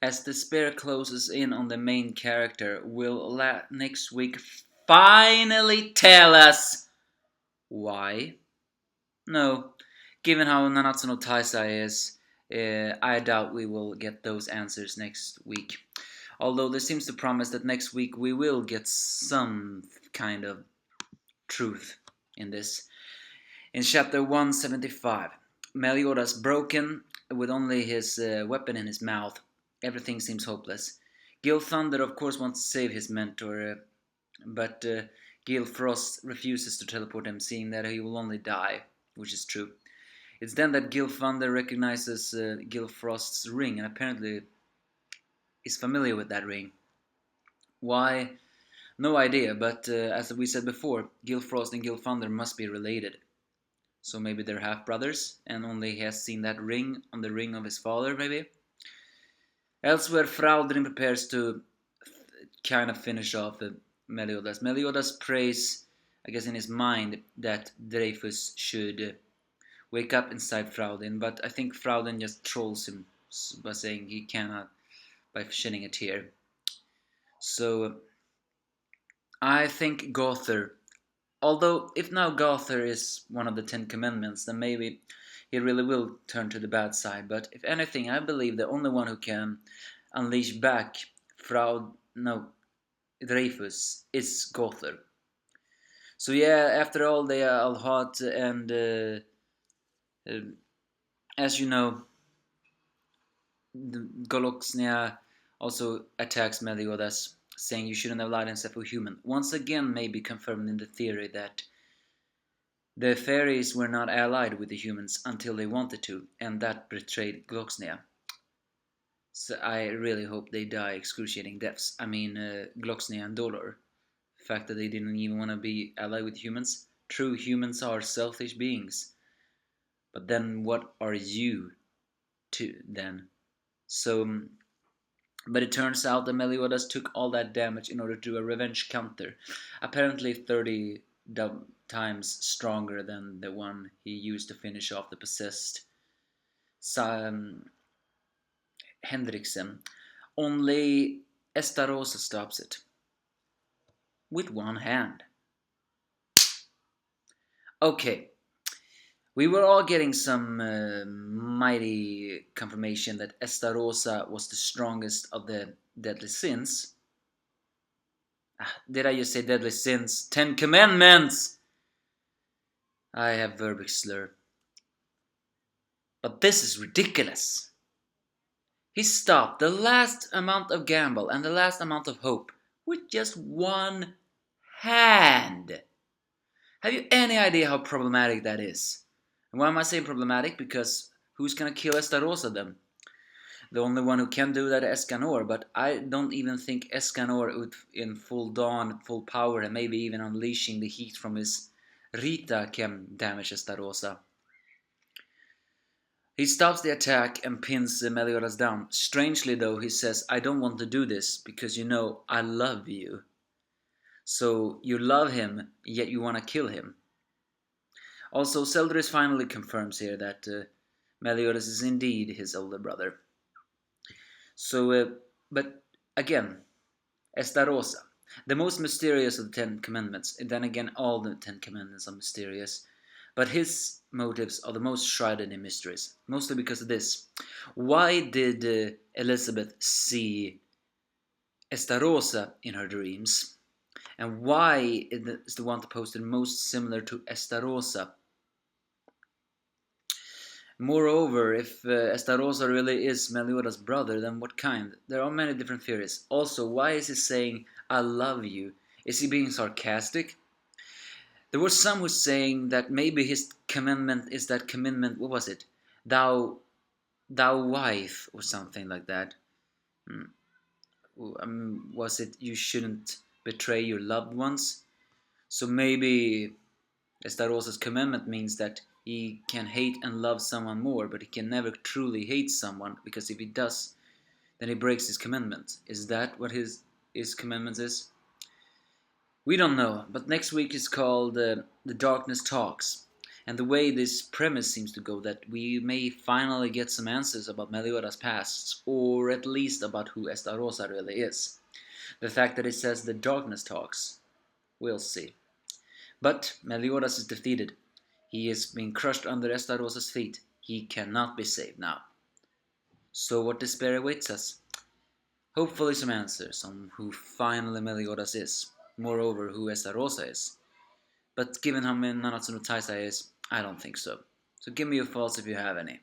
as the spear closes in on the main character, will next week finally tell us why? No. Given how Nanatsu no Taizai is, I doubt we will get those answers next week. Although there seems to promise that next week we will get some kind of truth in this. In chapter 175, Meliodas broken with only his weapon in his mouth. Everything seems hopeless. Gil Thunder of course wants to save his mentor, but Gil Frost refuses to teleport him, seeing that he will only die, which is true. It's then that Gil Thunder recognizes Gil Frost's ring and apparently is familiar with that ring. Why? No idea, but as we said before, Gil Frost and Gil Thunder must be related. So maybe they're half-brothers, and only he has seen that ring on the ring of his father, maybe? Elsewhere, Fraudrin prepares to kind of finish off Meliodas. Meliodas prays, I guess in his mind, that Dreyfus should wake up inside Fraudrin, but I think Fraudrin just trolls him by saying he cannot, by shedding a tear. So I think Gother, although if now Gother is one of the 10 Commandments, then maybe he really will turn to the bad side. But if anything, I believe the only one who can unleash back Dreyfus is Gother. So yeah, after all, they are Alhat, and as you know, Goloxnia also attacks Meliodas, saying you shouldn't have lied and said for human. Once again, maybe confirmed in the theory that the fairies were not allied with the humans until they wanted to, and that betrayed Gloxnia. So I really hope they die excruciating deaths. I mean, Gloxnia and Dolor. The fact that they didn't even want to be allied with humans. True, humans are selfish beings. But then what are you to then? So, but it turns out that Meliodas took all that damage in order to do a revenge counter. Apparently 30 times stronger than the one he used to finish off the possessed Hendricksen. Only Estarossa stops it. With one hand. Okay. We were all getting some mighty confirmation that Estarossa was the strongest of the deadly sins. Did I just say deadly sins? 10 Commandments! I have verbic slur. But this is ridiculous. He stopped the last amount of gamble and the last amount of hope with just one hand. Have you any idea how problematic that is? And why am I saying problematic? Because who's gonna kill Estarossa then? The only one who can do that is Escanor, but I don't even think Escanor would, in full dawn, full power, and maybe even unleashing the heat from his Rita, can damage Estarossa. He stops the attack and pins Meliodas down. Strangely though, he says, I don't want to do this, because you know, I love you. So you love him, yet you want to kill him. Also, Seldris finally confirms here that Meliodas is indeed his older brother. So, but again, Estarossa, the most mysterious of the 10 Commandments. And then again, all the 10 Commandments are mysterious. But his motives are the most shrouded in mysteries. Mostly because of this. Why did Elizabeth see Estarossa in her dreams? And why is the one posted most similar to Estarossa? Moreover, if Estarossa really is Meliodas' brother, then what kind? There are many different theories. Also, why is he saying, I love you? Is he being sarcastic? There were some who saying that maybe his commandment is that commandment, what was it? Thou wife, or something like that. Was it you shouldn't betray your loved ones? So maybe Estarossa's commandment means that he can hate and love someone more, but he can never truly hate someone, because if he does, then he breaks his commandment. Is that what his commandment is? We don't know, but next week is called The Darkness Talks. And the way this premise seems to go, that we may finally get some answers about Meliodas' past, or at least about who Estarossa really is. The fact that it says the darkness talks, we'll see. But Meliodas is defeated. He is being crushed under Estarossa's feet. He cannot be saved now. So what despair awaits us? Hopefully some answers on who finally Meliodas is. Moreover, who Estarossa is. But given how Nanatsu no Taizai is, I don't think so. So give me your thoughts if you have any.